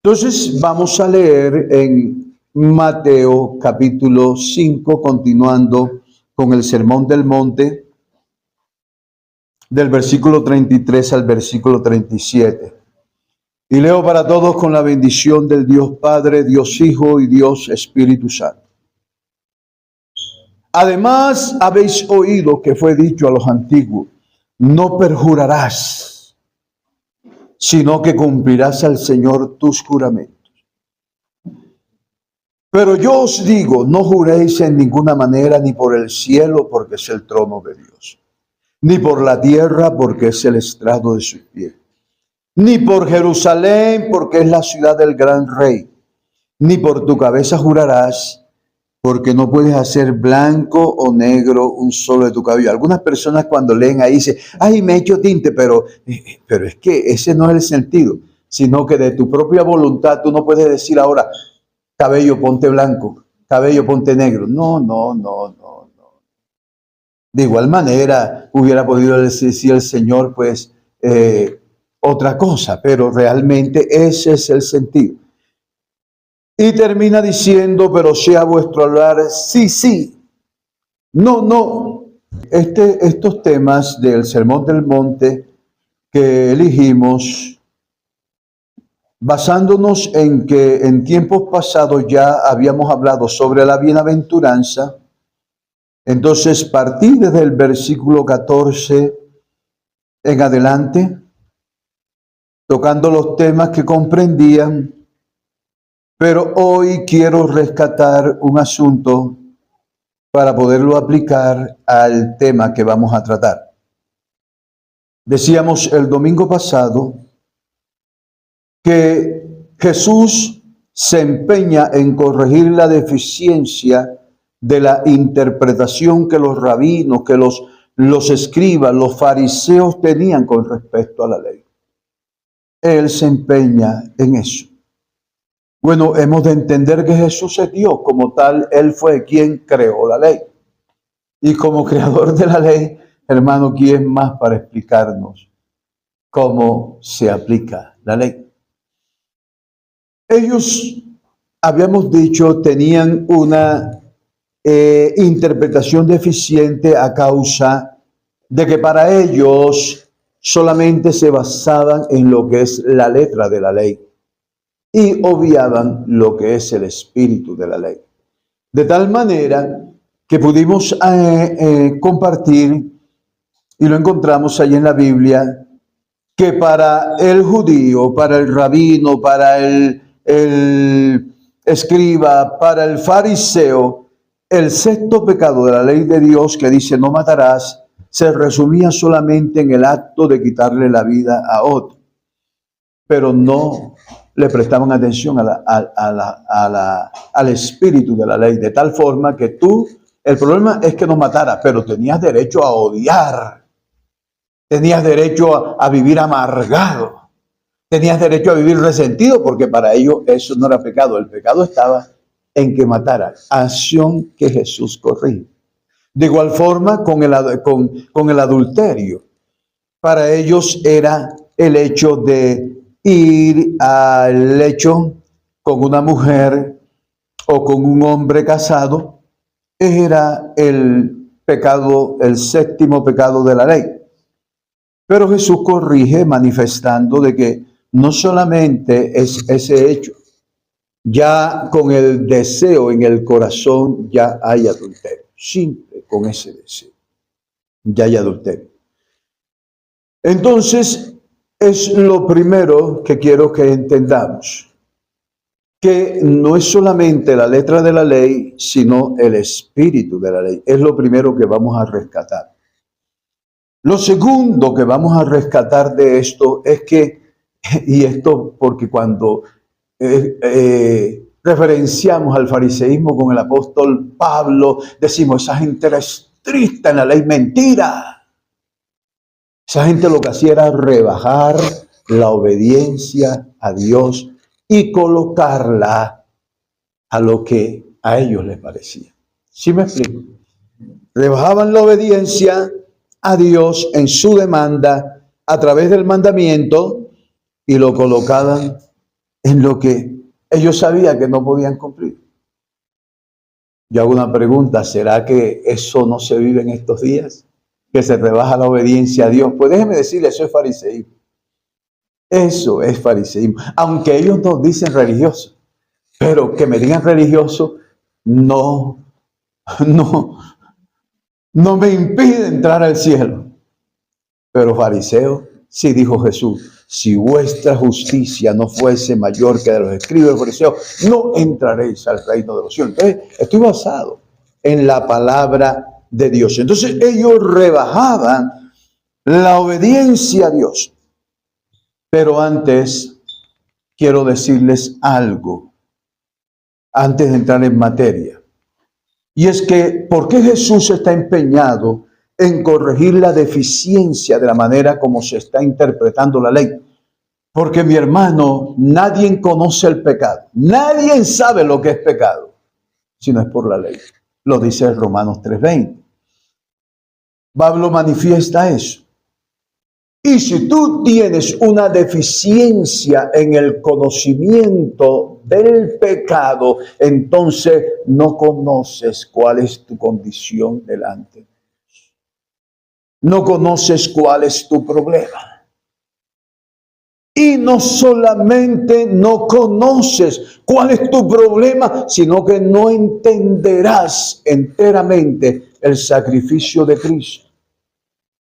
Entonces vamos a leer en Mateo capítulo 5, continuando con el Sermón del Monte, del versículo 33 al versículo 37. Y leo para todos con la bendición del Dios Padre, Dios Hijo y Dios Espíritu Santo. Además habéis oído que fue dicho a los antiguos: no perjurarás, sino que cumplirás al Señor tus juramentos. Pero yo os digo, no juréis en ninguna manera, ni por el cielo, porque es el trono de Dios, ni por la tierra, porque es el estrado de sus pies, ni por Jerusalén, porque es la ciudad del gran rey, ni por tu cabeza jurarás, porque no puedes hacer blanco o negro un solo de tu cabello. Algunas personas cuando leen ahí dicen: ay, me he hecho tinte, pero es que ese no es el sentido, sino que de tu propia voluntad tú no puedes decir ahora: cabello ponte blanco, cabello ponte negro. No. De igual manera hubiera podido decir el Señor pues otra cosa, pero realmente ese es el sentido. Y termina diciendo: pero sea vuestro hablar sí, sí, no, no. Estos temas del Sermón del Monte que elegimos, basándonos en que en tiempos pasados ya habíamos hablado sobre la bienaventuranza, entonces partí desde el versículo 14 en adelante, tocando los temas que comprendían, pero hoy quiero rescatar un asunto para poderlo aplicar al tema que vamos a tratar. Decíamos el domingo pasado que Jesús se empeña en corregir la deficiencia de la interpretación que los rabinos, que los escribas, los fariseos tenían con respecto a la ley. Él se empeña en eso. Bueno, hemos de entender que Jesús es Dios, como tal, Él fue quien creó la ley. Y como creador de la ley, hermano, ¿quién más para explicarnos cómo se aplica la ley? Ellos, habíamos dicho, tenían una interpretación deficiente a causa de que para ellos solamente se basaban en lo que es la letra de la ley y obviaban lo que es el espíritu de la ley. De tal manera que pudimos compartir, y lo encontramos ahí en la Biblia, que para el judío, para el rabino, para el escriba, para el fariseo, el sexto pecado de la ley de Dios, que dice no matarás, se resumía solamente en el acto de quitarle la vida a otro. Pero no le prestaban atención al espíritu de la ley, de tal forma que el problema es que no mataras, pero tenías derecho a odiar, tenías derecho a vivir amargado, tenías derecho a vivir resentido, porque para ellos eso no era pecado. El pecado estaba en que matara, acción que Jesús corrige. De igual forma con el adulterio. Para ellos era el hecho de ir al lecho con una mujer o con un hombre casado, era el pecado, el séptimo pecado de la ley. Pero Jesús corrige manifestando de que no solamente es ese hecho, ya con el deseo en el corazón ya hay adulterio, simple con ese deseo, ya hay adulterio. Entonces, es lo primero que quiero que entendamos, que no es solamente la letra de la ley, sino el espíritu de la ley. Es lo primero que vamos a rescatar. Lo segundo que vamos a rescatar de esto es que, y esto porque cuando referenciamos al fariseísmo con el apóstol Pablo, decimos, esa gente era estricta en la ley. Mentira. Esa gente lo que hacía era rebajar la obediencia a Dios y colocarla a lo que a ellos les parecía. ¿Sí me explico? Rebajaban la obediencia a Dios en su demanda a través del mandamiento y lo colocaban en lo que ellos sabían que no podían cumplir. Yo hago una pregunta, ¿será que eso no se vive en estos días? Que se rebaja la obediencia a Dios. Pues déjeme decirle, eso es fariseísmo. Eso es fariseísmo. Aunque ellos nos dicen religiosos, pero que me digan religioso no, no, no me impide entrar al cielo. Pero fariseo, sí dijo Jesús, si vuestra justicia no fuese mayor que de los escribas y fariseos, no entraréis al reino de los cielos. Entonces, estoy basado en la palabra de Dios. Entonces, ellos rebajaban la obediencia a Dios. Pero antes, quiero decirles algo, antes de entrar en materia. Y es que, ¿por qué Jesús está empeñado en corregir la deficiencia de la manera como se está interpretando la ley? Porque, mi hermano, nadie conoce el pecado. Nadie sabe lo que es pecado, si no es por la ley. Lo dice Romanos 3:20. Pablo manifiesta eso. Y si tú tienes una deficiencia en el conocimiento del pecado, entonces no conoces cuál es tu condición delante de Dios. No conoces cuál es tu problema. Y no solamente no conoces cuál es tu problema, sino que no entenderás enteramente el sacrificio de Cristo.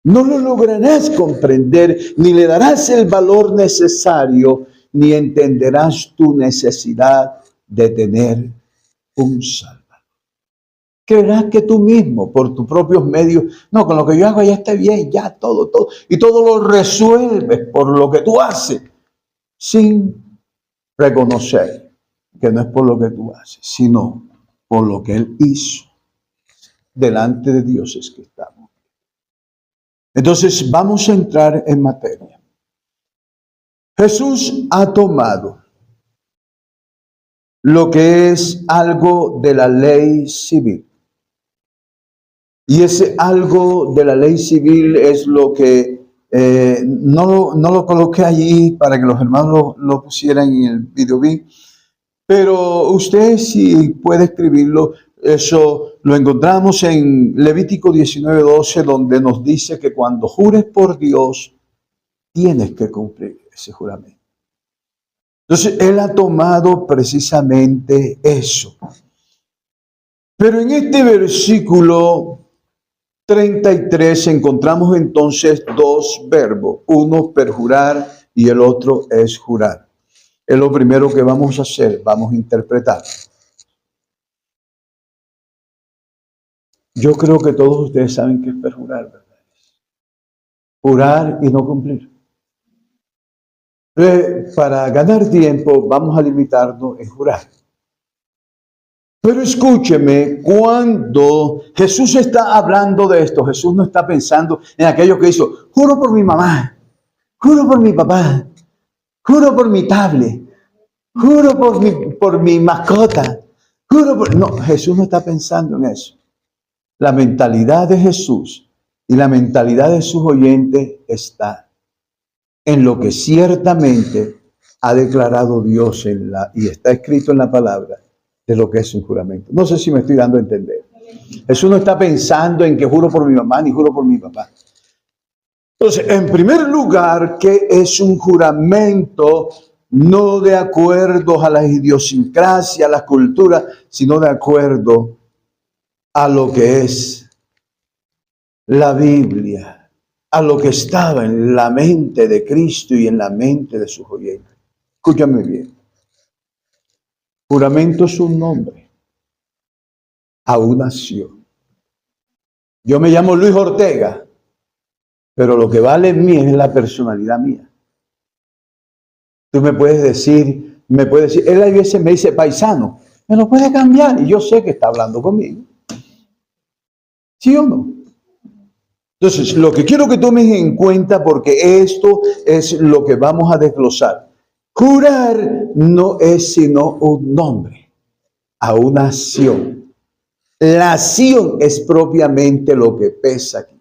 No lo lograrás comprender, ni le darás el valor necesario, ni entenderás tu necesidad de tener un Salvador. Creerás que tú mismo, por tus propios medios, no, con lo que yo hago ya está bien, ya todo, y todo lo resuelves por lo que tú haces, sin reconocer que no es por lo que tú haces, sino por lo que Él hizo. Delante de Dios es que estamos. Entonces vamos a entrar en materia. Jesús ha tomado lo que es algo de la ley civil. Y ese algo de la ley civil es lo que no lo coloqué allí para que los hermanos lo pusieran en el video, pero usted si puede escribirlo. Eso lo encontramos en Levítico 19:12, donde nos dice que cuando jures por Dios, tienes que cumplir ese juramento. Entonces, Él ha tomado precisamente eso. Pero en este versículo 33 encontramos entonces dos verbos. Uno, perjurar, y el otro es jurar. Es lo primero que vamos a hacer, vamos a interpretar. Yo creo que todos ustedes saben qué es perjurar, ¿verdad? Jurar y no cumplir. Para ganar tiempo vamos a limitarnos en jurar. Pero escúcheme, cuando Jesús está hablando de esto, Jesús no está pensando en aquello que hizo, juro por mi mamá, juro por mi papá, juro por mi tablet, juro por mi mascota, juro por... No, Jesús no está pensando en eso. La mentalidad de Jesús y la mentalidad de sus oyentes está en lo que ciertamente ha declarado Dios y está escrito en la palabra de lo que es un juramento. No sé si me estoy dando a entender. Jesús no está pensando en que juro por mi mamá ni juro por mi papá. Entonces, en primer lugar, ¿qué es un juramento? No de acuerdo a la idiosincrasia, a la cultura, sino de acuerdo a lo que es la Biblia, a lo que estaba en la mente de Cristo y en la mente de sus oyentes. Escúchame bien. Juramento es un nombre a una acción. Yo me llamo Luis Ortega, pero lo que vale en mí es la personalidad mía. Tú me puedes decir, él a veces me dice paisano, me lo puede cambiar y yo sé que está hablando conmigo. ¿Sí o no? Entonces, lo que quiero que tomes en cuenta, porque esto es lo que vamos a desglosar. Jurar no es sino un nombre a una acción. La acción es propiamente lo que pesa aquí.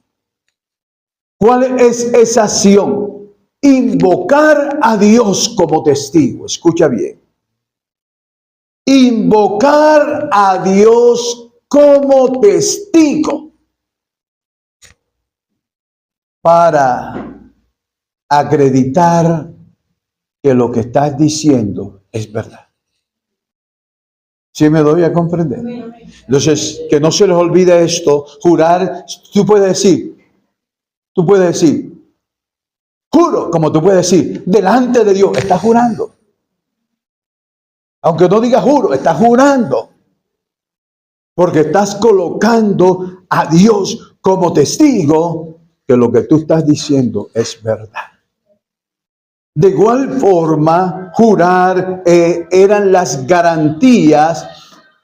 ¿Cuál es esa acción? invocar a Dios como testigo. Escucha bien. Invocar a Dios como testigo para acreditar que lo que estás diciendo es verdad. ¿Sí me doy a comprender? Entonces, que no se les olvide esto, jurar. Tú puedes decir, juro, como tú puedes decir, delante de Dios, estás jurando. Aunque no digas juro, estás jurando. Porque estás colocando a Dios como testigo que lo que tú estás diciendo es verdad. De igual forma, jurar eran las garantías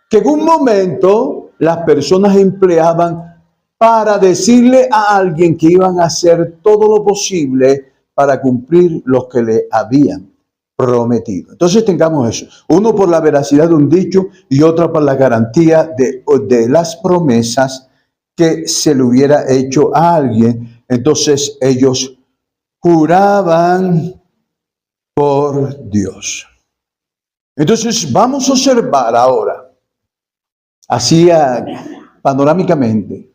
que en un momento las personas empleaban para decirle a alguien que iban a hacer todo lo posible para cumplir lo que le habían prometido. Entonces tengamos eso. Uno por la veracidad de un dicho y otra por la garantía de las promesas que se le hubiera hecho a alguien. Entonces ellos juraban por Dios. Entonces vamos a observar ahora, así panorámicamente,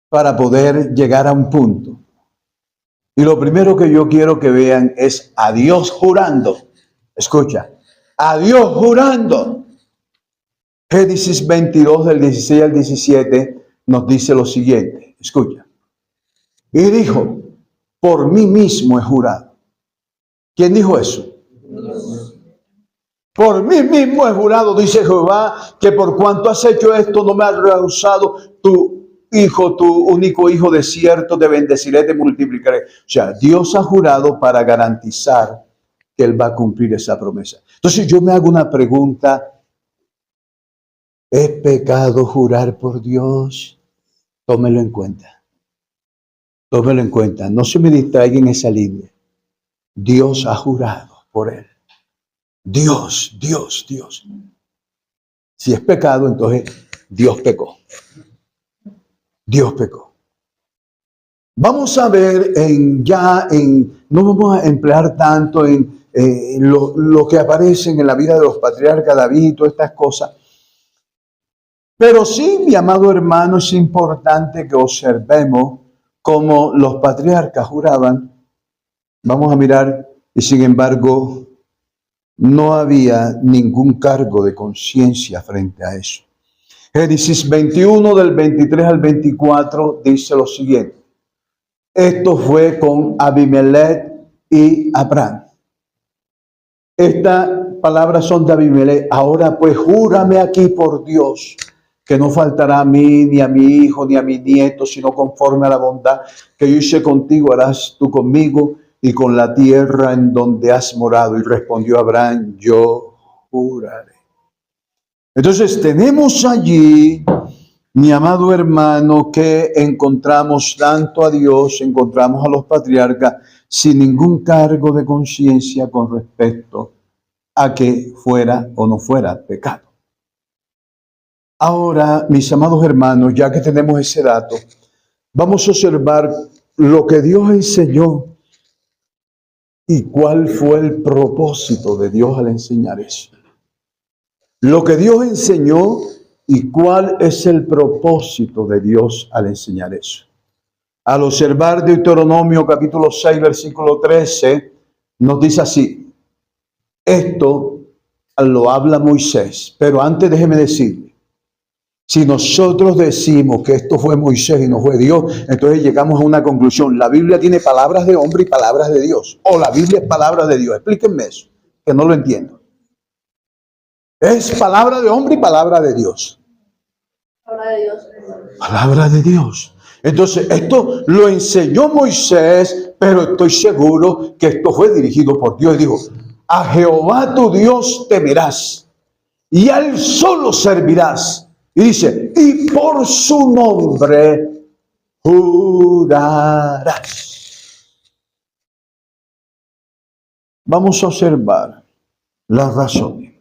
para poder llegar a un punto. Y lo primero que yo quiero que vean es a Dios jurando. Escucha, a Dios jurando. Génesis 22 del 16 al 17 nos dice lo siguiente. Escucha. Y dijo, por mí mismo he jurado. ¿Quién dijo eso? Por mí mismo he jurado, dice Jehová, que por cuanto has hecho esto, no me has rehusado tu hijo, tu único hijo de cierto, te bendeciré, te multiplicaré. O sea, Dios ha jurado para garantizar que Él va a cumplir esa promesa. Entonces yo me hago una pregunta. ¿Es pecado jurar por Dios? Tómelo en cuenta. Tómelo en cuenta. No se me distraiga en esa línea. Dios ha jurado por Él. Dios. Si es pecado, entonces Dios pecó. Dios pecó. Vamos a ver no vamos a emplear tanto en lo que aparecen en la vida de los patriarcas, David y todas estas cosas. Pero sí, mi amado hermano, es importante que observemos cómo los patriarcas juraban. Vamos a mirar, y sin embargo, no había ningún cargo de conciencia frente a eso. Génesis 21 del 23 al 24 dice lo siguiente. Esto fue con Abimelech y Abraham. Estas palabras son de Abimelech. Ahora pues júrame aquí por Dios que no faltará a mí, ni a mi hijo, ni a mi nieto, sino conforme a la bondad que yo hice contigo, harás tú conmigo y con la tierra en donde has morado. Y respondió Abraham, yo juraré. Entonces tenemos allí, mi amado hermano, que encontramos tanto a Dios, encontramos a los patriarcas sin ningún cargo de conciencia con respecto a que fuera o no fuera pecado. Ahora, mis amados hermanos, ya que tenemos ese dato, vamos a observar lo que Dios enseñó y cuál fue el propósito de Dios al enseñar eso. Lo que Dios enseñó y cuál es el propósito de Dios al enseñar eso. Al observar Deuteronomio capítulo 6, versículo 13, nos dice así. Esto lo habla Moisés, pero antes déjeme decirle, si nosotros decimos que esto fue Moisés y no fue Dios, entonces llegamos a una conclusión. La Biblia tiene palabras de hombre y palabras de Dios. O la Biblia es palabra de Dios. Explíquenme eso, que no lo entiendo. Es palabra de hombre y palabra de Dios. Palabra de Dios. Palabra de Dios. Entonces, esto lo enseñó Moisés, pero estoy seguro que esto fue dirigido por Dios. Dijo, a Jehová tu Dios temerás y a Él solo servirás. Y dice, y por su nombre jurarás. Vamos a observar las razones.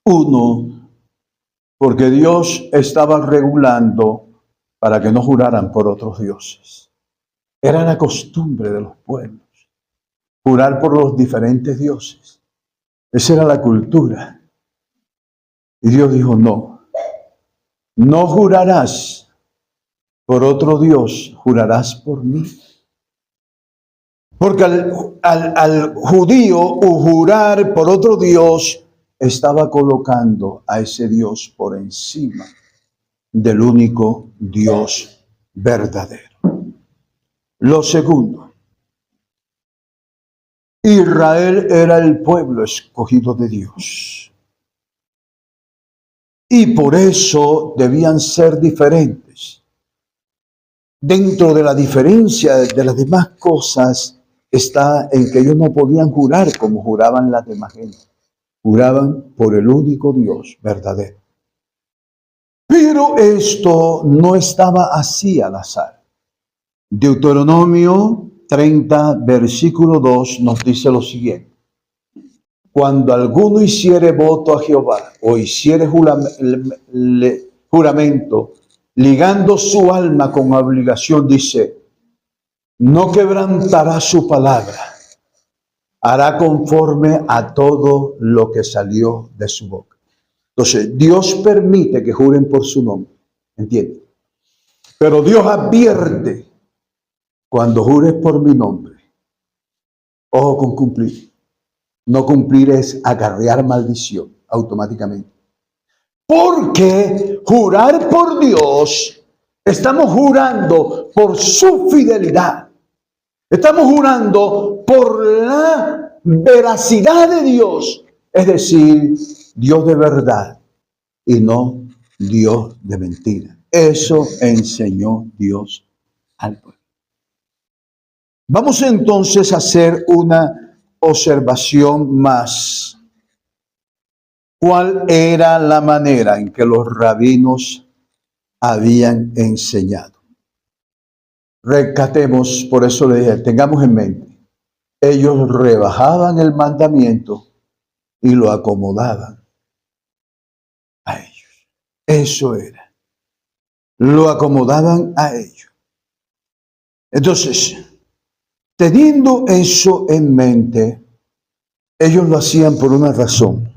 Uno, porque Dios estaba regulando para que no juraran por otros dioses. Era la costumbre de los pueblos. jurar por los diferentes dioses. Esa era la cultura. Y Dios dijo, no, no jurarás por otro Dios, jurarás por mí. Porque al judío jurar por otro Dios estaba colocando a ese Dios por encima del único Dios verdadero. Lo segundo, Israel era el pueblo escogido de Dios. Y por eso debían ser diferentes. Dentro de la diferencia de las demás cosas está en que ellos no podían jurar como juraban las demás gente. Juraban por el único Dios verdadero. Pero esto no estaba así al azar. Deuteronomio 30, versículo 2 nos dice lo siguiente. Cuando alguno hiciere voto a Jehová o hiciere juramento, ligando su alma con obligación, dice, no quebrantará su palabra, hará conforme a todo lo que salió de su boca. Entonces, Dios permite que juren por su nombre, ¿entiendes? Pero Dios advierte, cuando jures por mi nombre, ojo con cumplir. No cumplir es acarrear maldición automáticamente. Porque jurar por Dios, estamos jurando por su fidelidad. Estamos jurando por la veracidad de Dios. Es decir, Dios de verdad y no Dios de mentira. Eso enseñó Dios al pueblo. Vamos entonces a hacer una observación más. ¿Cuál era la manera en que los rabinos habían enseñado? Rescatemos, por eso le dije, tengamos en mente, ellos rebajaban el mandamiento y lo acomodaban a ellos. Eso era. Lo acomodaban a ellos. Entonces, teniendo eso en mente, ellos lo hacían por una razón.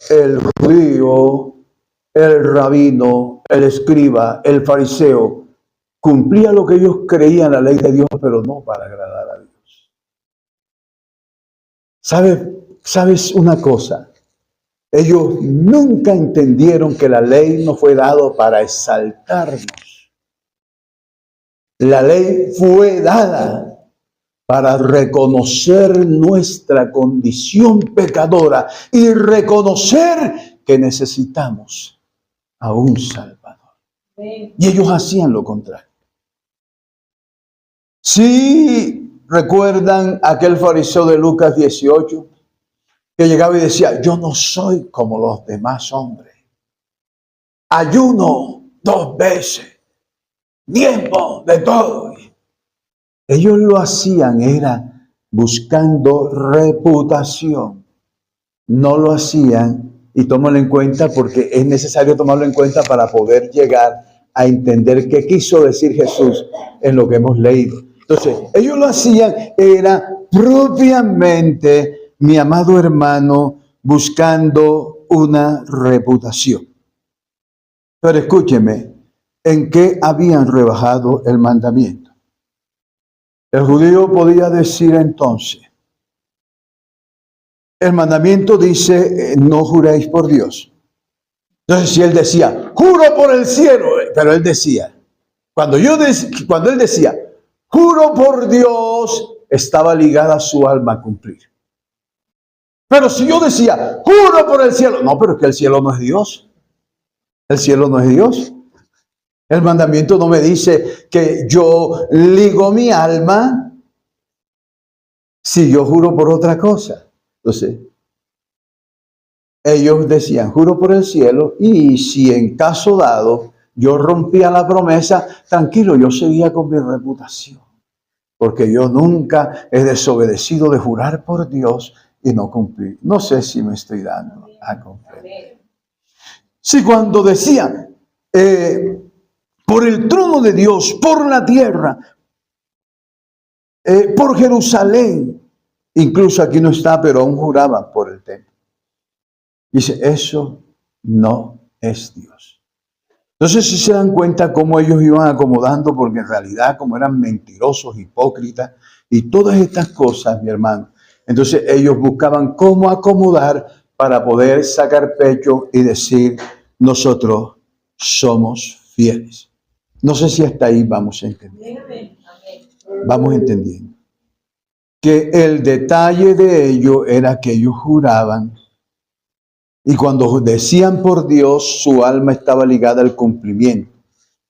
El judío, el rabino, el escriba, el fariseo, cumplía lo que ellos creían la ley de Dios, pero no para agradar a Dios. ¿Sabes una cosa? Ellos nunca entendieron que la ley no fue dada para exaltarnos. La ley fue dada para reconocer nuestra condición pecadora y reconocer que necesitamos a un Salvador. Y ellos hacían lo contrario. Si recuerdan aquel fariseo de Lucas 18, que llegaba y decía, yo no soy como los demás hombres. Ayuno 2 veces, diezmo de todo. Ellos lo hacían, era buscando reputación. No lo hacían, y tómalo en cuenta porque es necesario tomarlo en cuenta para poder llegar a entender qué quiso decir Jesús en lo que hemos leído. Entonces, ellos lo hacían, era propiamente, mi amado hermano, buscando una reputación. Pero escúcheme, ¿en qué habían rebajado el mandamiento? El judío podía decir entonces, el mandamiento dice, no juréis por Dios. Entonces, si él decía, juro por el cielo, pero él decía, cuando él decía, juro por Dios, estaba ligada su alma a cumplir. Pero si yo decía, juro por el cielo, no, pero es que el cielo no es Dios. El cielo no es Dios. El mandamiento no me dice que yo ligo mi alma si yo juro por otra cosa. Entonces, ellos decían, juro por el cielo, y si en caso dado yo rompía la promesa, tranquilo, yo seguía con mi reputación. Porque yo nunca he desobedecido de jurar por Dios y no cumplir. No sé si me estoy dando a comprender. Si cuando decían, por el trono de Dios, por la tierra, por Jerusalén. Incluso aquí no está, pero aún juraban por el templo. Dice, eso no es Dios. Entonces, si se dan cuenta cómo ellos iban acomodando, porque en realidad como eran mentirosos, hipócritas y todas estas cosas, mi hermano, entonces ellos buscaban cómo acomodar para poder sacar pecho y decir, nosotros somos fieles. No sé si hasta ahí vamos entendiendo. Vamos entendiendo. Que el detalle de ello era que ellos juraban y cuando decían por Dios, su alma estaba ligada al cumplimiento.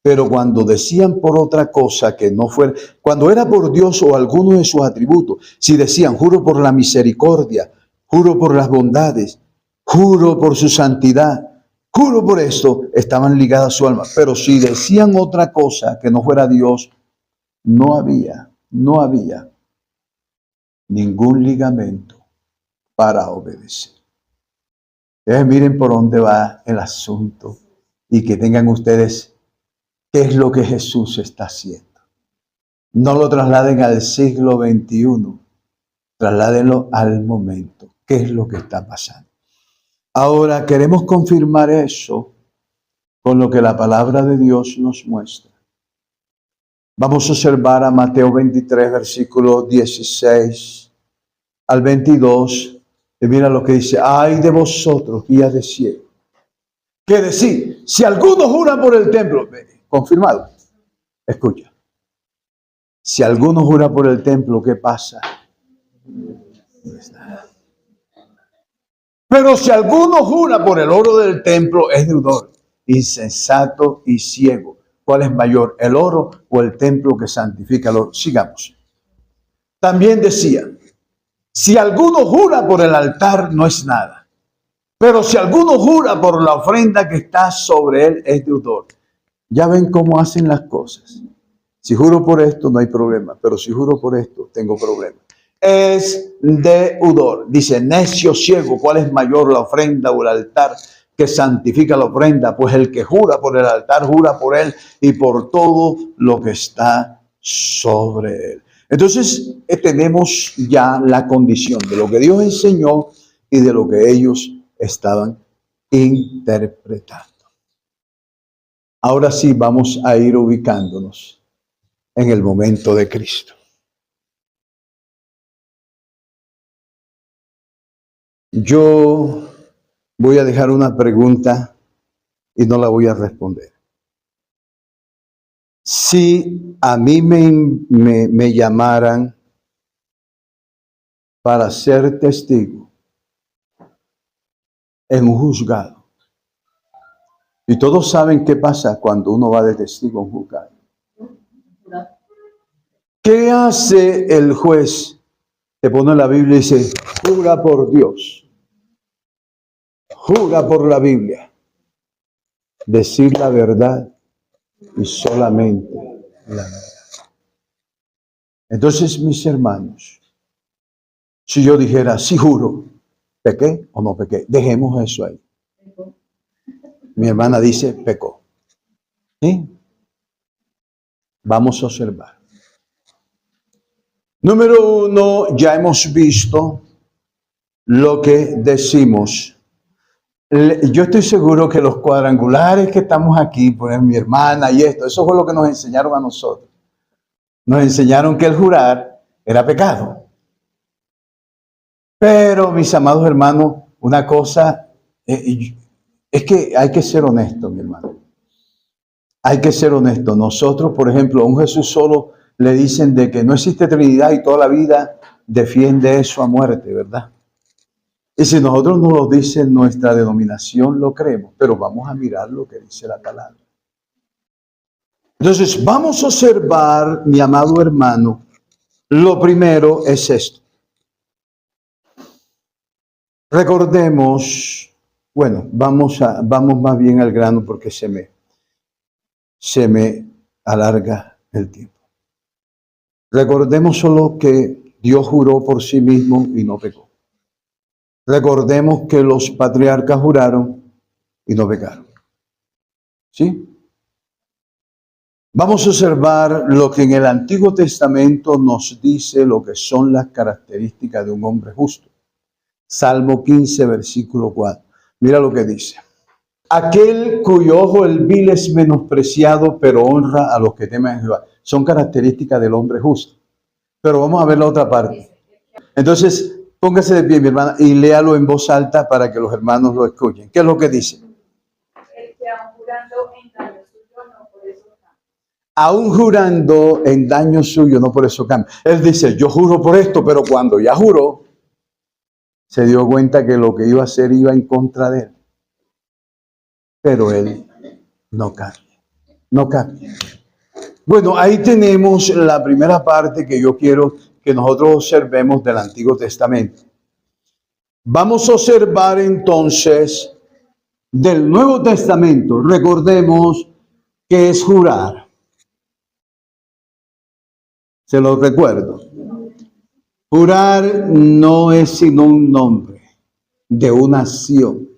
Pero cuando decían por otra cosa que no fuera, cuando era por Dios o alguno de sus atributos, si decían, juro por la misericordia, juro por las bondades, juro por su santidad, juro por esto, estaban ligadas a su alma. Pero si decían otra cosa que no fuera Dios, no había ningún ligamento para obedecer. Entonces miren por dónde va el asunto y que tengan ustedes qué es lo que Jesús está haciendo. No lo trasladen al siglo XXI, trasládenlo al momento. ¿Qué es lo que está pasando? Ahora queremos confirmar eso con lo que la palabra de Dios nos muestra. Vamos a observar a Mateo 23, versículos 16 al 22. Y mira lo que dice, ay de vosotros, guías de ciego. ¿Qué decir? Si alguno jura por el templo, confirmado, escucha. Si alguno jura por el templo, ¿qué pasa? No es nada. Pero si alguno jura por el oro del templo, es deudor, insensato y ciego. ¿Cuál es mayor, el oro o el templo que santifica el oro? Sigamos. También decía, si alguno jura por el altar, no es nada. Pero si alguno jura por la ofrenda que está sobre él, es deudor. Ya ven cómo hacen las cosas. Si juro por esto, no hay problema. Pero si juro por esto, tengo problema. Es deudor. Dice, necio ciego, ¿cuál es mayor, la ofrenda o el altar que santifica la ofrenda? Pues el que jura por el altar, jura por él y por todo lo que está sobre él. Entonces, tenemos ya la condición de lo que Dios enseñó y de lo que ellos estaban interpretando. Ahora sí vamos a ir ubicándonos en el momento de Cristo. Yo voy a dejar una pregunta y no la voy a responder. Si a mí me llamaran para ser testigo en un juzgado, y todos saben qué pasa cuando uno va de testigo a un juzgado. ¿Qué hace el juez? Te pone la Biblia y dice, jura por Dios, jura por la Biblia, decir la verdad y solamente la verdad. Entonces, mis hermanos, si yo dijera, sí juro, ¿pequé o no pequé? Dejemos eso ahí. Mi hermana dice, pecó. ¿Sí? Vamos a observar. Número uno, ya hemos visto lo que decimos. Yo estoy seguro que los cuadrangulares que estamos aquí, por ejemplo, mi hermana y esto, eso fue lo que nos enseñaron a nosotros. Nos enseñaron que el jurar era pecado. Pero, mis amados hermanos, una cosa, es que hay que ser honesto, mi hermano. Hay que ser honesto. Nosotros, por ejemplo, a un Jesús solo le dicen de que no existe Trinidad y toda la vida defiende eso a muerte, ¿verdad? Y si nosotros nos lo dice nuestra denominación, lo creemos, pero vamos a mirar lo que dice la palabra. Entonces, vamos a observar, mi amado hermano, lo primero es esto. Recordemos, bueno, vamos más bien al grano porque se me alarga el tiempo. Recordemos solo que Dios juró por sí mismo y no pecó. Recordemos que los patriarcas juraron y no pecaron. ¿Sí? Vamos a observar lo que en el Antiguo Testamento nos dice lo que son las características de un hombre justo. Salmo 15, versículo 4. Mira lo que dice. Aquel cuyo ojo el vil es menospreciado, pero honra a los que temen a Jehová. Son características del hombre justo. Pero vamos a ver la otra parte. Entonces, póngase de pie, mi hermana, y léalo en voz alta para que los hermanos lo escuchen. ¿Qué es lo que dice? El que aún jurando en daño suyo, no por eso cambia. Aún jurando en daño suyo, no por eso cambia. Él dice, yo juro por esto, pero cuando ya juró, se dio cuenta que lo que iba a hacer iba en contra de él. Pero él no cambia, no cambia. Bueno, ahí tenemos la primera parte que yo quiero que nosotros observemos del Antiguo Testamento. Vamos a observar entonces del Nuevo Testamento. Recordemos que es jurar. Se lo recuerdo. Jurar no es sino un nombre de una acción.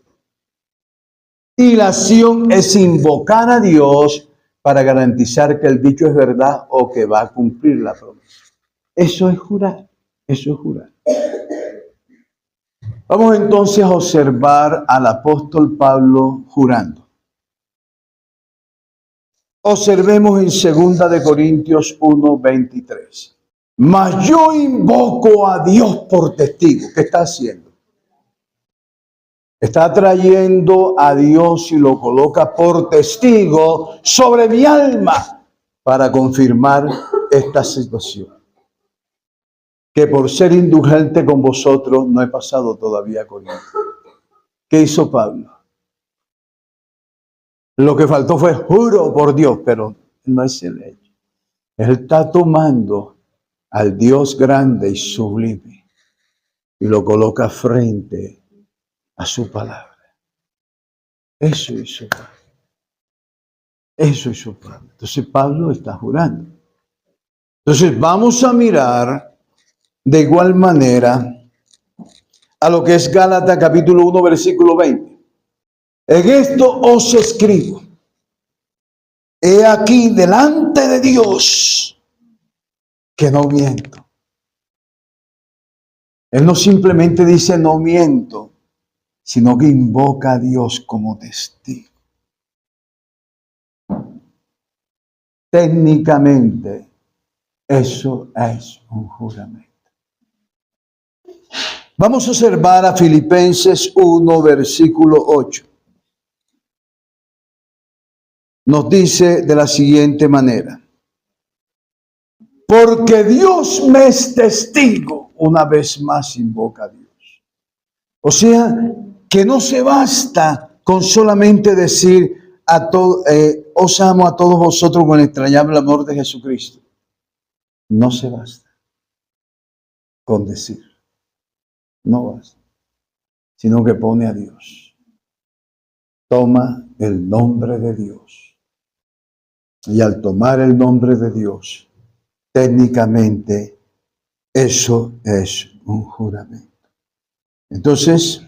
Y la acción es invocar a Dios para garantizar que el dicho es verdad o que va a cumplir la promesa. Eso es jurar, eso es jurar. Vamos entonces a observar al apóstol Pablo jurando. Observemos en 2 de Corintios 1:23. Mas yo invoco a Dios por testigo. ¿Qué está haciendo? Está trayendo a Dios y lo coloca por testigo sobre mi alma para confirmar esta situación. Que por ser indulgente con vosotros no he pasado todavía con él. ¿Qué hizo Pablo? Lo que faltó fue juro por Dios, pero no es el hecho. Él está tomando al Dios grande y sublime y lo coloca frente a su palabra. Eso hizo Pablo. Eso hizo Pablo. Entonces Pablo está jurando. Entonces vamos a mirar de igual manera a lo que es Gálatas capítulo 1, versículo 20. En esto os escribo. He aquí delante de Dios que no miento. Él no simplemente dice no miento, sino que invoca a Dios como testigo. Técnicamente, eso es un juramento. Vamos a observar a Filipenses 1, versículo 8. Nos dice de la siguiente manera. Porque Dios me es testigo. Una vez más invoca a Dios. O sea, que no se basta con solamente decir os amo a todos vosotros con el entrañable amor de Jesucristo. No se basta con decir. No basta. Sino que pone a Dios. Toma el nombre de Dios. Y al tomar el nombre de Dios, técnicamente eso es un juramento. Entonces,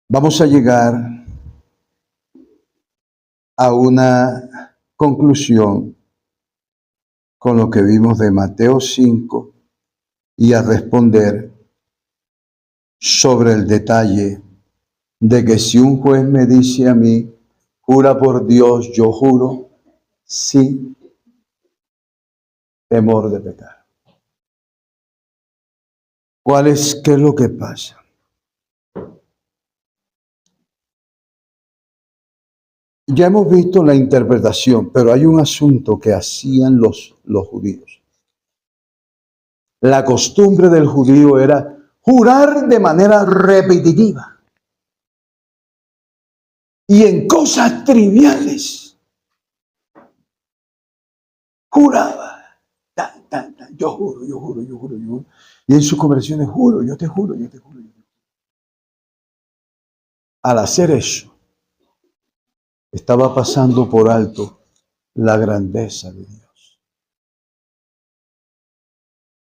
vamos a llegar a una conclusión con lo que vimos de Mateo 5 y a responder sobre el detalle de que si un juez me dice a mí, jura por Dios, yo juro, sin temor de pecar. ¿Qué es lo que pasa? Ya hemos visto la interpretación, pero hay un asunto que hacían los judíos. La costumbre del judío era jurar de manera repetitiva. Y en cosas triviales. Juraba. Yo juro, yo juro, yo juro, yo juro. Y en sus conversaciones, juro, yo te juro, yo te juro, yo te juro. Al hacer eso, estaba pasando por alto la grandeza de Dios.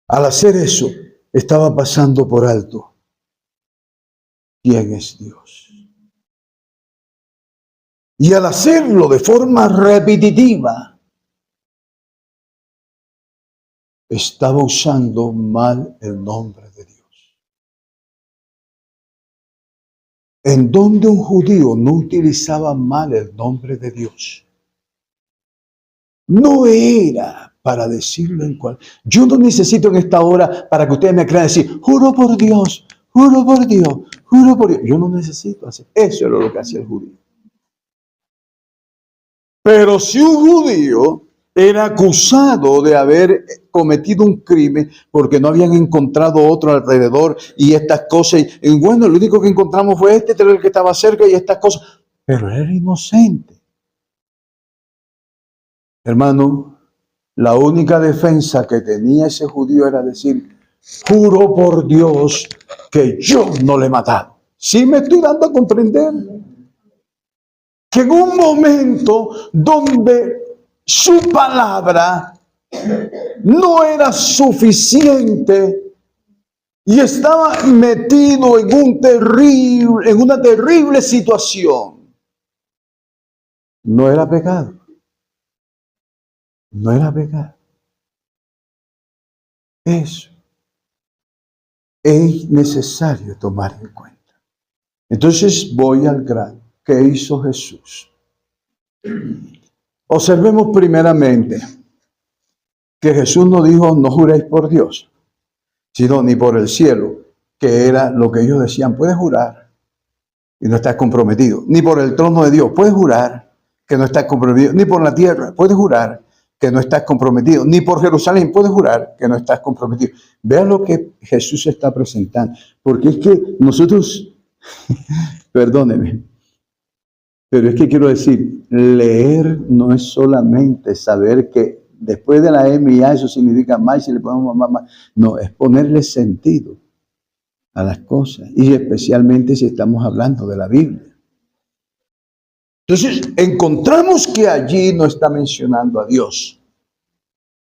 Al hacer eso, estaba pasando por alto quién es Dios. Y al hacerlo de forma repetitiva, estaba usando mal el nombre de Dios. En donde un judío no utilizaba mal el nombre de Dios, no era para decirlo en cual. Yo no necesito en esta hora para que ustedes me crean decir, juro por Dios, juro por Dios, juro por Dios. Yo no necesito hacer. Eso era lo que hacía el judío. Pero si un judío era acusado de haber cometido un crimen porque no habían encontrado otro alrededor y estas cosas, y bueno, lo único que encontramos fue este, el que estaba cerca y estas cosas, pero era inocente. Hermano, la única defensa que tenía ese judío era decir, juro por Dios que yo no le he matado. ¿Sí me estoy dando a comprender? Que en un momento donde su palabra no era suficiente y estaba metido en una terrible situación, no era pecado. No era pecado. Eso es necesario tomar en cuenta. Entonces voy al grano. ¿Qué hizo Jesús? Observemos primeramente que Jesús no dijo, no juréis por Dios, sino ni por el cielo, que era lo que ellos decían, puedes jurar y no estás comprometido, ni por el trono de Dios, puedes jurar que no estás comprometido, ni por la tierra, puedes jurar que no estás comprometido, ni por Jerusalén, puedes jurar que no estás comprometido. Vean lo que Jesús está presentando, porque es que nosotros, perdóneme, pero es que quiero decir, leer no es solamente saber que después de la M y A eso significa más, si le ponemos más, no, es ponerle sentido a las cosas, y especialmente si estamos hablando de la Biblia. Entonces, encontramos que allí no está mencionando a Dios.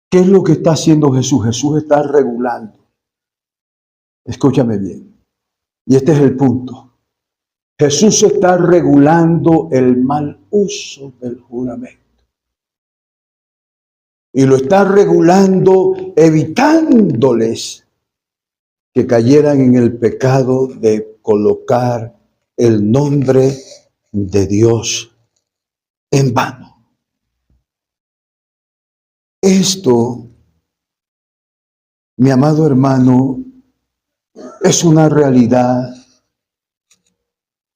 ¿Qué es lo que está haciendo Jesús? Jesús está regulando. Escúchame bien. Y este es el punto. Jesús está regulando el mal uso del juramento. Y lo está regulando evitándoles que cayeran en el pecado de colocar el nombre de Dios en vano. Esto, mi amado hermano, es una realidad.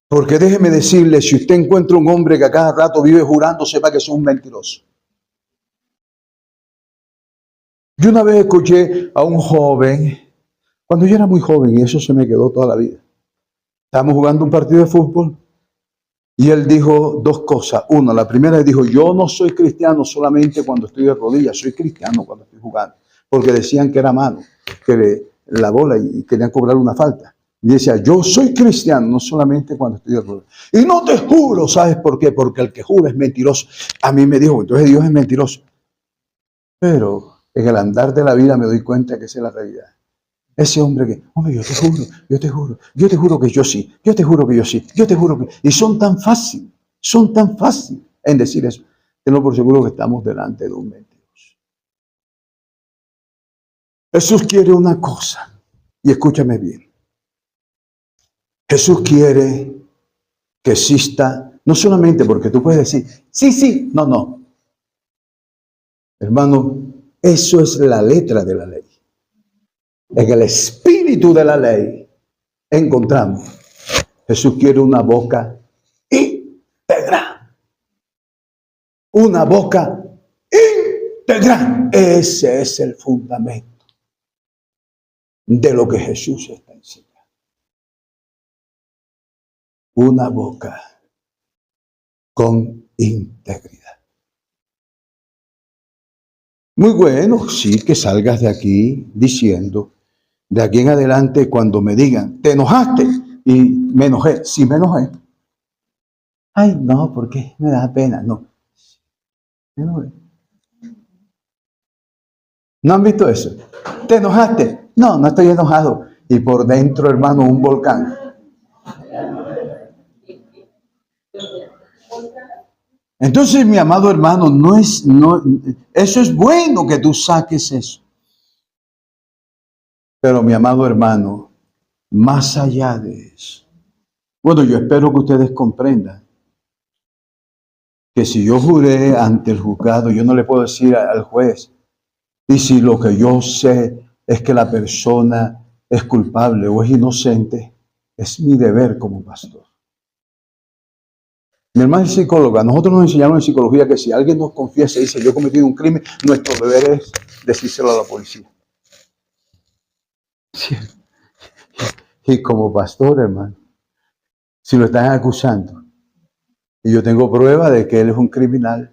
Porque déjeme decirle, si usted encuentra un hombre que a cada rato vive jurando, sepa que es un mentiroso. Yo una vez escuché a un joven, cuando yo era muy joven, y eso se me quedó toda la vida. Estábamos jugando un partido de fútbol y él dijo dos cosas. Una, la primera, él dijo, yo no soy cristiano solamente cuando estoy de rodillas, soy cristiano cuando estoy jugando. Porque decían que era mano, que la bola y querían cobrar una falta. Y decía, yo soy cristiano, no solamente cuando estoy de rodillas. Y no te juro, ¿sabes por qué? Porque el que jura es mentiroso. A mí me dijo, entonces Dios es mentiroso. Pero en el andar de la vida me doy cuenta que esa es la realidad. Ese hombre que, hombre, yo te juro, yo te juro, yo te juro que yo sí, yo te juro que yo sí, yo te juro que... Y son tan fáciles en decir eso. Tengo por seguro que estamos delante de un mentiroso. Jesús quiere una cosa, y escúchame bien. Jesús quiere que exista, no solamente porque tú puedes decir, sí, sí, no, no. Hermano, eso es la letra de la ley. En el espíritu de la ley encontramos, Jesús quiere una boca íntegra. Una boca íntegra. Ese es el fundamento de lo que Jesús está enseñando. Una boca con integridad. Muy bueno, sí, que salgas de aquí diciendo, de aquí en adelante, cuando me digan, ¿te enojaste? Y me enojé. Sí, me enojé. Ay, no, ¿por qué? Me da pena. No. Me enojé. ¿No han visto eso? ¿Te enojaste? No, no estoy enojado. Y por dentro, hermano, un volcán. Entonces, mi amado hermano, eso es bueno que tú saques eso. Pero mi amado hermano, más allá de eso, bueno, yo espero que ustedes comprendan que si yo juré ante el juzgado, yo no le puedo decir al juez, y si lo que yo sé es que la persona es culpable o es inocente, es mi deber como pastor. Mi hermana es psicóloga. Nosotros nos enseñaron en psicología que si alguien nos confiesa y dice yo he cometido un crimen, nuestro deber es decírselo a la policía. Sí. Y como pastor, hermano, si lo están acusando y yo tengo prueba de que él es un criminal,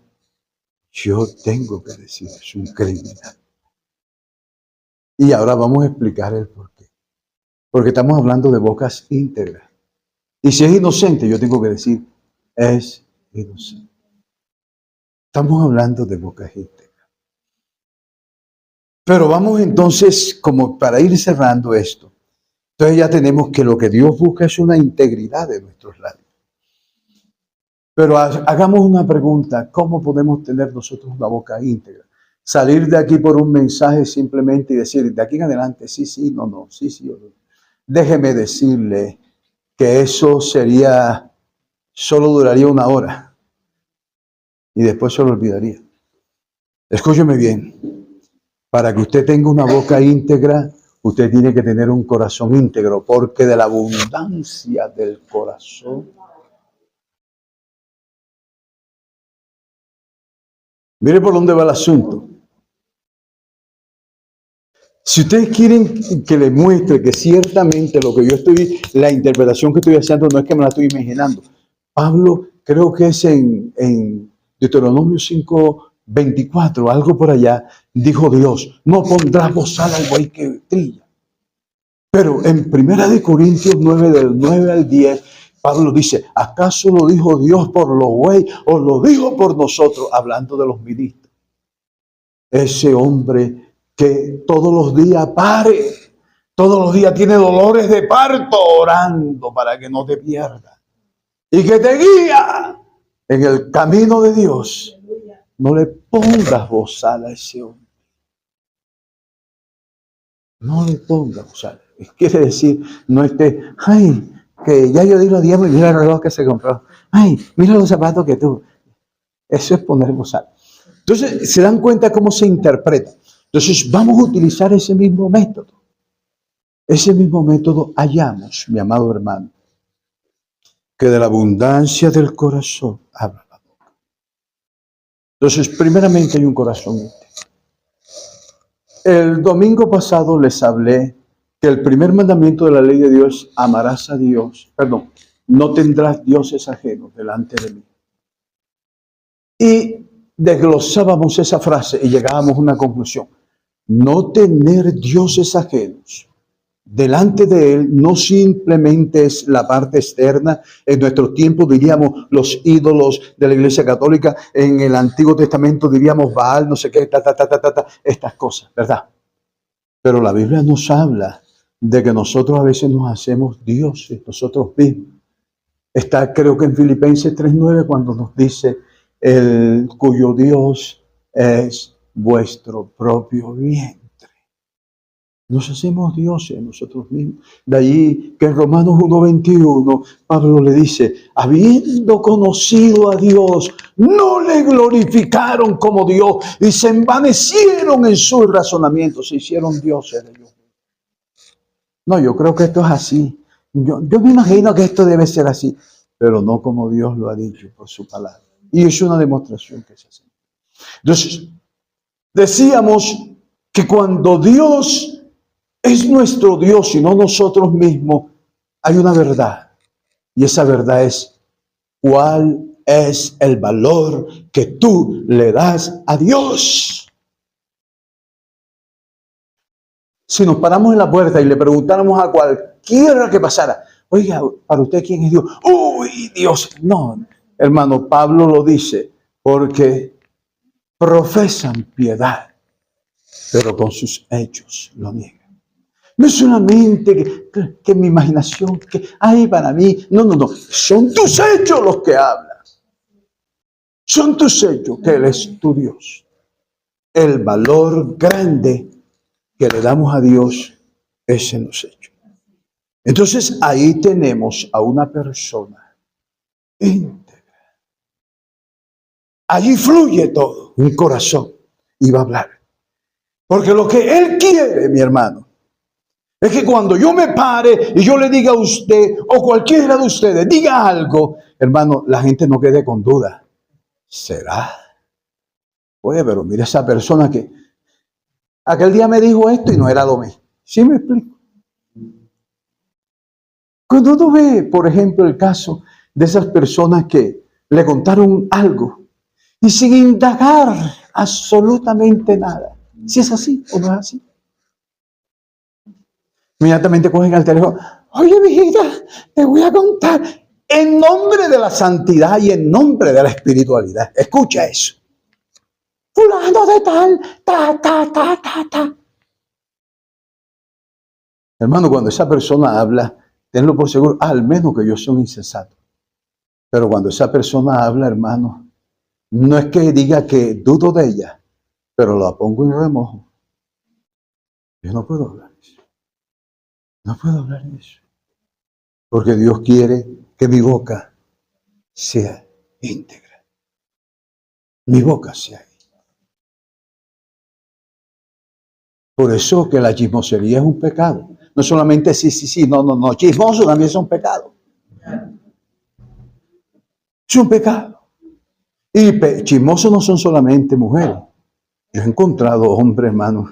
yo tengo que decir es un criminal. Y ahora vamos a explicar el por qué. Porque estamos hablando de bocas íntegras. Y si es inocente, yo tengo que decir es inocente. Estamos hablando de bocas íntegras. Pero vamos entonces, como para ir cerrando esto, entonces ya tenemos que lo que Dios busca es una integridad de nuestros labios. Pero hagamos una pregunta, ¿cómo podemos tener nosotros una boca íntegra? Salir de aquí por un mensaje simplemente y decir, de aquí en adelante, sí, sí, no, no, sí, sí, no. Déjeme decirle que eso solo duraría 1 hora y después se lo olvidaría. Escúcheme bien, para que usted tenga una boca íntegra, usted tiene que tener un corazón íntegro, porque de la abundancia del corazón. Mire por dónde va el asunto. Si ustedes quieren que les muestre que ciertamente la interpretación que estoy haciendo no es que me la estoy imaginando. Pablo, creo que es en Deuteronomio 5:24, algo por allá, dijo Dios, no pondrás bozal al buey que trilla. Pero en 1 Corintios 9, del 9 al 10, Pablo dice, ¿acaso lo dijo Dios por los bueyes o lo dijo por nosotros? Hablando de los ministros. Ese hombre que todos los días pare, todos los días tiene dolores de parto orando para que no te pierdas y que te guía en el camino de Dios. No le pongas bozal a ese hombre. No le pongas bozal. Quiere decir, no esté, ay, que ya yo di los diezmos y mira el reloj que se compró. Ay, mira los zapatos que tuvo. Eso es poner bozal. Entonces, se dan cuenta cómo se interpreta. Entonces, vamos a utilizar ese mismo método. Ese mismo método hallamos, mi amado hermano, que de la abundancia del corazón habla la boca. Entonces, primeramente hay un corazón íntegro. El domingo pasado les hablé que el primer mandamiento de la ley de Dios, amarás a Dios, no tendrás dioses ajenos delante de mí. Y desglosábamos esa frase y llegábamos a una conclusión. No tener dioses ajenos delante de Él no simplemente es la parte externa. En nuestro tiempo diríamos los ídolos de la Iglesia Católica. En el Antiguo Testamento diríamos Baal, no sé qué, estas cosas, ¿verdad? Pero la Biblia nos habla de que nosotros a veces nos hacemos dioses nosotros mismos. Está creo que en Filipenses 3:9 cuando nos dice cuyo Dios es vuestro propio vientre. Nos hacemos dioses nosotros mismos. De allí que en Romanos 1:21 Pablo le dice, habiendo conocido a Dios, no le glorificaron como Dios y se envanecieron en sus razonamientos, se hicieron dioses de Dios. No, yo creo que esto es así. Yo me imagino que esto debe ser así, pero no como Dios lo ha dicho por su palabra. Y es una demostración que se hace. Entonces, decíamos que cuando Dios es nuestro Dios y no nosotros mismos, hay una verdad. Y esa verdad es, ¿cuál es el valor que tú le das a Dios? Si nos paramos en la puerta y le preguntáramos a cualquiera que pasara, oiga, para usted, ¿quién es Dios? ¡Uy, Dios! No, hermano, Pablo lo dice, porque profesan piedad, pero con sus hechos lo niegan. No es solamente que mi imaginación, que hay para mí. No. Son tus hechos los que hablan. son tus hechos, que Él es tu Dios. El valor grande que le damos a Dios es en los hechos. Entonces ahí tenemos a una persona íntegra. Allí fluye todo, un corazón, y va a hablar. Porque lo que Él quiere, mi hermano, es que cuando yo me pare y yo le diga a usted, o cualquiera de ustedes, diga algo, hermano, la gente no quede con duda. ¿Será? Oye, pero mira esa persona que aquel día me dijo esto y no era lo mismo. ¿Sí me explico? Cuando uno ve, por ejemplo, el caso de esas personas que le contaron algo y sin indagar absolutamente nada, si es así o no es así, inmediatamente cogen el teléfono. Oye, mijita, te voy a contar en nombre de la santidad y en nombre de la espiritualidad. Escucha eso. Fulano de tal, ta. Hermano, cuando esa persona habla, tenlo por seguro, al menos que yo soy un insensato. Pero cuando esa persona habla, hermano, no es que diga que dudo de ella, pero la pongo en remojo. Yo no puedo hablar de eso. No puedo hablar de eso. Porque Dios quiere que mi boca sea íntegra. Mi boca sea íntegra. Por eso que la chismosería es un pecado. No solamente sí, no. Chismoso también es un pecado. Es un pecado. Y chismosos no son solamente mujeres. Yo he encontrado hombres, hermanos,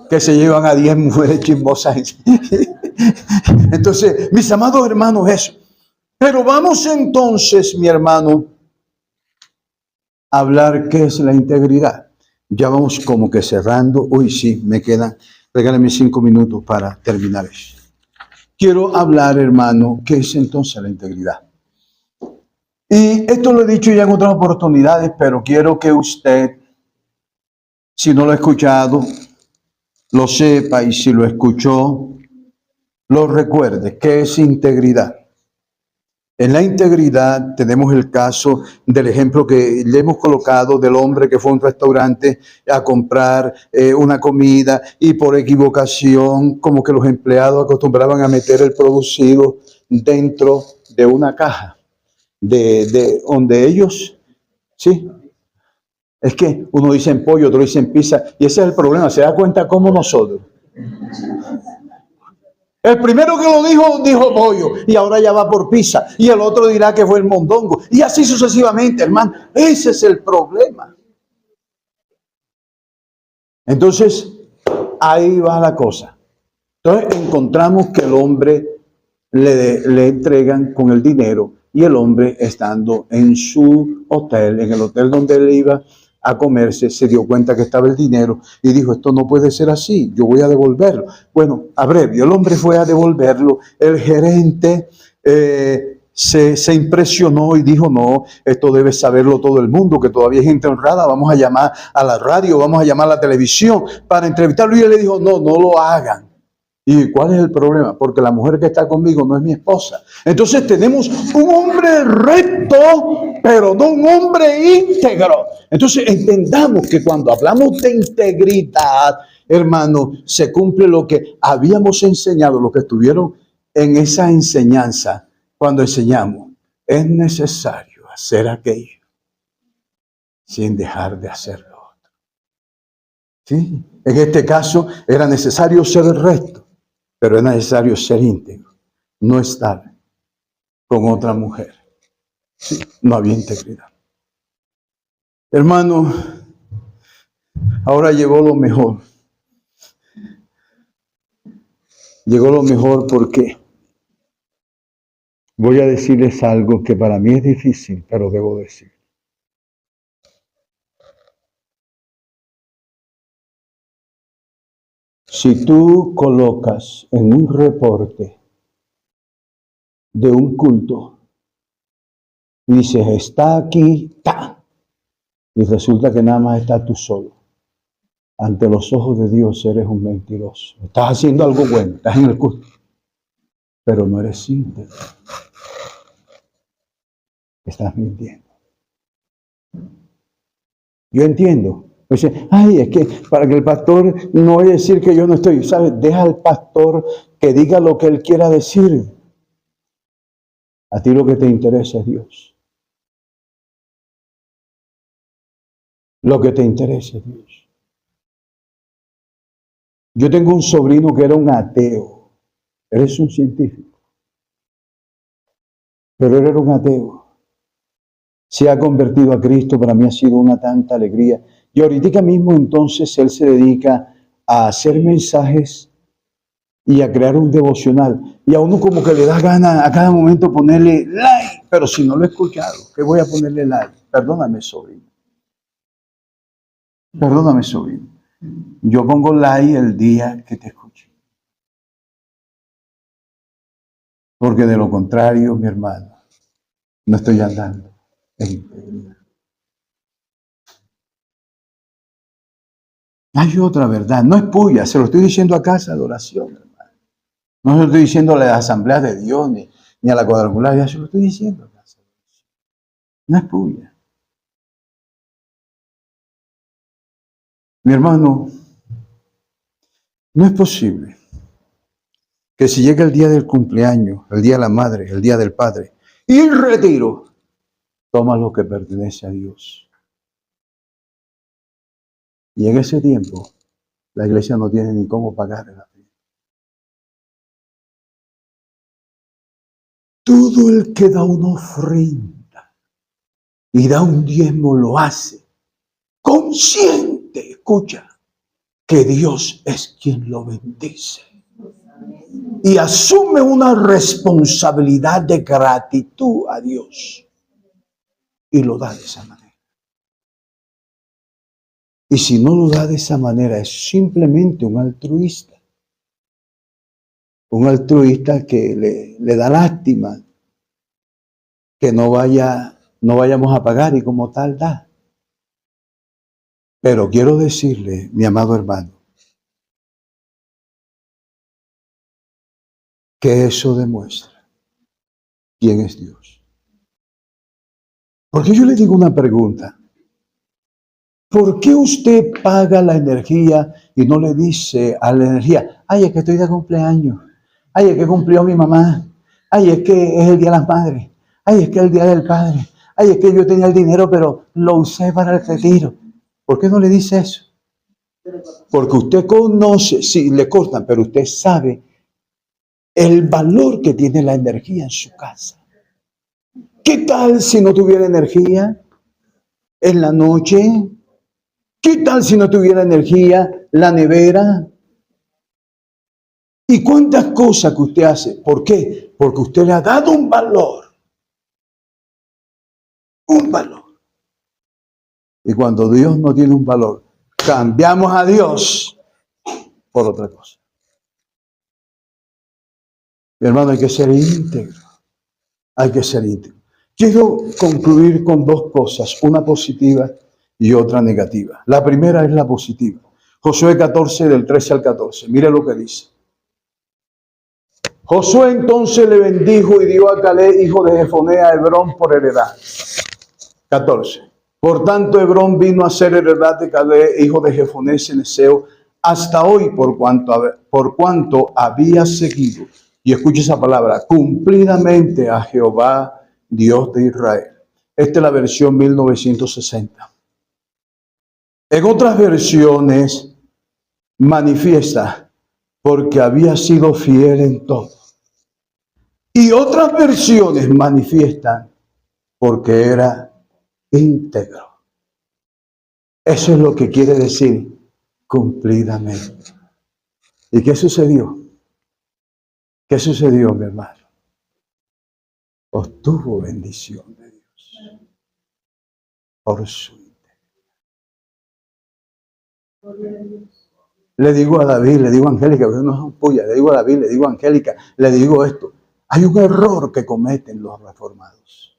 que se llevan a 10 mujeres chismosas. Entonces, mis amados hermanos, eso. Pero vamos entonces, mi hermano, a hablar qué es la integridad. Ya vamos como que cerrando. Uy, sí, me quedan, regálame 5 minutos para terminar eso. Quiero hablar, hermano, qué es entonces la integridad. Y esto lo he dicho ya en otras oportunidades, pero quiero que usted, si no lo ha escuchado, lo sepa, y si lo escuchó, lo recuerde. ¿Qué es integridad? En la integridad tenemos el caso del ejemplo que le hemos colocado del hombre que fue a un restaurante a comprar una comida y por equivocación, como que los empleados acostumbraban a meter el producido dentro de una caja, de donde ellos, ¿sí? Es que uno dice en pollo, otro dice en pizza, y ese es el problema. ¿Se da cuenta cómo nosotros? El primero que lo dijo pollo, y ahora ya va por pizza, y el otro dirá que fue el mondongo, y así sucesivamente, hermano. Ese es el problema. Entonces, ahí va la cosa. Entonces, encontramos que el hombre le entregan con el dinero, y el hombre, estando en su hotel, en el hotel donde él iba a comerse, se dio cuenta que estaba el dinero y dijo, esto no puede ser así, yo voy a devolverlo. Bueno, abrevio, el hombre fue a devolverlo, el gerente se impresionó y dijo, no, esto debe saberlo todo el mundo, que todavía hay gente honrada, vamos a llamar a la radio, vamos a llamar a la televisión para entrevistarlo, y él le dijo, no lo hagan. ¿Y cuál es el problema? Porque la mujer que está conmigo no es mi esposa. Entonces tenemos un hombre recto, pero no un hombre íntegro. Entonces entendamos que cuando hablamos de integridad, hermano, se cumple lo que habíamos enseñado, lo que estuvieron en esa enseñanza cuando enseñamos. Es necesario hacer aquello sin dejar de hacerlo otro. ¿Sí? En este caso era necesario ser recto, pero es necesario ser íntegro, no estar con otra mujer. Sí, no había integridad. Hermano, ahora llegó lo mejor. Llegó lo mejor porque voy a decirles algo que para mí es difícil, pero debo decir. Si tú colocas en un reporte de un culto, y dices, está aquí, y resulta que nada más estás tú solo, ante los ojos de Dios eres un mentiroso. Estás haciendo algo bueno, estás en el culto, pero no eres íntegro. Estás mintiendo. Yo entiendo. Dice, ay, es que para que el pastor no vaya a decir que yo no estoy, ¿sabes? Deja al pastor que diga lo que él quiera decir. A ti lo que te interesa es Dios. Lo que te interesa es Dios. Yo tengo un sobrino que era un ateo. Él es un científico. Pero él era un ateo. Se ha convertido a Cristo, para mí ha sido una tanta alegría. Y ahorita mismo entonces él se dedica a hacer mensajes y a crear un devocional. Y a uno como que le da gana a cada momento ponerle like. Pero si no lo he escuchado, ¿qué voy a ponerle like? Perdóname, sobrino. Perdóname, sobrino. Yo pongo like el día que te escuche. Porque de lo contrario, mi hermano, no estoy andando en integridad. Hay otra verdad, no es puya, se lo estoy diciendo a casa de oración, hermano. No se lo estoy diciendo a la asamblea de Dios, ni a la cuadrangular, ya se lo estoy diciendo a casa de oración. No es puya. Mi hermano, no es posible que si llega el día del cumpleaños, el día de la madre, el día del padre, y el retiro, toma lo que pertenece a Dios. Y en ese tiempo, la iglesia no tiene ni cómo pagar la fiesta. Todo el que da una ofrenda y da un diezmo lo hace consciente, escucha, que Dios es quien lo bendice. Y asume una responsabilidad de gratitud a Dios. Y lo da de esa manera. Y si no lo da de esa manera, es simplemente un altruista. Un altruista que le da lástima que no vayamos a pagar y como tal da. Pero quiero decirle, mi amado hermano, que eso demuestra quién es Dios. Porque yo le digo una pregunta. ¿Por qué usted paga la energía y no le dice a la energía, ay, es que estoy de cumpleaños, ay, es que cumplió mi mamá, ay, es que es el día de las madres, ay, es que es el día del padre, ay, es que yo tenía el dinero pero lo usé para el retiro? ¿Por qué no le dice eso? Porque usted conoce, sí, le cortan, pero usted sabe el valor que tiene la energía en su casa. ¿Qué tal si no tuviera energía en la noche? ¿Qué tal si no tuviera energía la nevera? ¿Y cuántas cosas que usted hace? ¿Por qué? Porque usted le ha dado un valor. Un valor. Y cuando Dios no tiene un valor, cambiamos a Dios por otra cosa. Mi hermano, hay que ser íntegro. Hay que ser íntegro. Quiero concluir con dos cosas, una positiva y otra negativa. La primera es la positiva. Josué 14, del 13 al 14. Mire lo que dice. Josué entonces le bendijo y dio a Caleb, hijo de Jefoné, a Hebrón por heredad. 14. Por tanto, Hebrón vino a ser heredad de Caleb, hijo de Jefoné ceneseo, hasta hoy, por cuanto había seguido, y escuche esa palabra, cumplidamente a Jehová, Dios de Israel. Esta es la versión 1960. En otras versiones manifiesta, porque había sido fiel en todo. Y otras versiones manifiestan, porque era íntegro. Eso es lo que quiere decir cumplidamente. ¿Y qué sucedió? ¿Qué sucedió, mi hermano? Obtuvo bendición de Dios por su integridad. Le digo a David, le digo a Angélica, porque no son puyas, le digo a David, le digo a Angélica, le digo esto. Hay un error que cometen los reformados.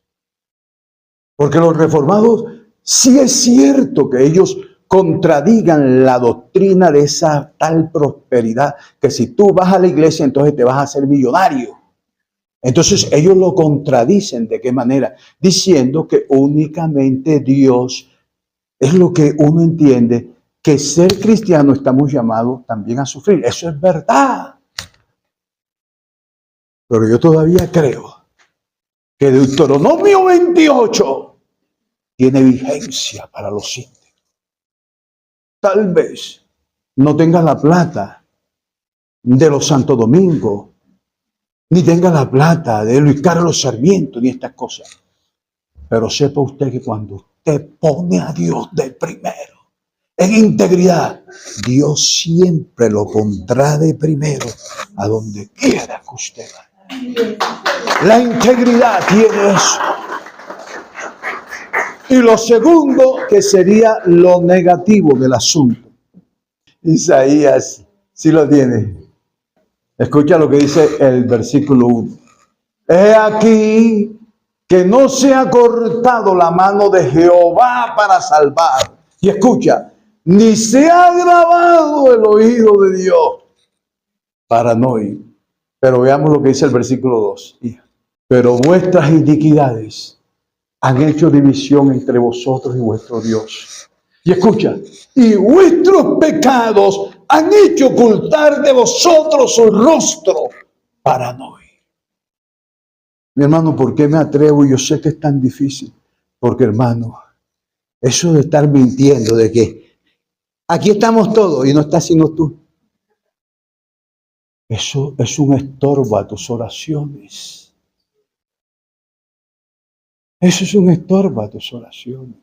Porque los reformados, sí es cierto que ellos contradigan la doctrina de esa tal prosperidad, que si tú vas a la iglesia entonces te vas a hacer millonario. Entonces ellos lo contradicen. ¿De qué manera? Diciendo que únicamente Dios es lo que uno entiende, que ser cristiano estamos llamados también a sufrir. Eso es verdad. Pero yo todavía creo que Deuteronomio 28 tiene vigencia para los íntegros. Tal vez no tengas la plata de los Santo Domingo, ni tenga la plata de Luis Carlos Sarmiento, ni estas cosas. Pero sepa usted que cuando usted pone a Dios de primero, en integridad, Dios siempre lo pondrá de primero a donde quiera que usted vaya. La integridad tiene eso. Y lo segundo, que sería lo negativo del asunto. Isaías, si lo tiene. Escucha lo que dice el versículo 1. He aquí que no se ha cortado la mano de Jehová para salvar. Y escucha, ni se ha agravado el oído de Dios para no oír. Pero veamos lo que dice el versículo 2. Pero vuestras iniquidades han hecho división entre vosotros y vuestro Dios. Y escucha, y vuestros pecados han hecho ocultar de vosotros su rostro para no oír. Mi hermano, ¿por qué me atrevo? Yo sé que es tan difícil. Porque, hermano, eso de estar mintiendo, de que aquí estamos todos y no estás sino tú, eso es un estorbo a tus oraciones. Eso es un estorbo a tus oraciones.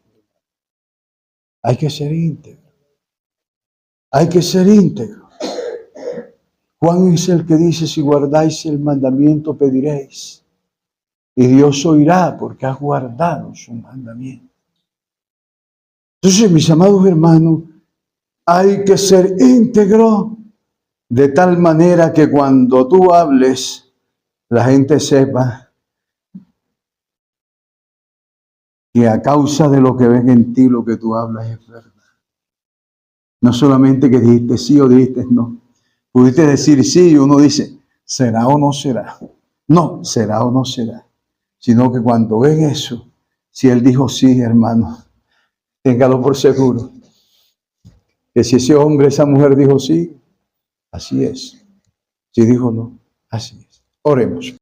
Hay que ser íntegro. Hay que ser íntegro. Juan es el que dice, si guardáis el mandamiento pediréis. Y Dios oirá porque has guardado su mandamiento. Entonces, mis amados hermanos, hay que ser íntegro de tal manera que cuando tú hables, la gente sepa que a causa de lo que ven en ti, lo que tú hablas es verdad. No solamente que dijiste sí o dijiste no. Pudiste decir sí y uno dice, ¿será o no será? No, será o no será. Sino que cuando ven eso, si él dijo sí, hermano, téngalo por seguro. Que si ese hombre, esa mujer dijo sí, así es. Si dijo no, así es. Oremos.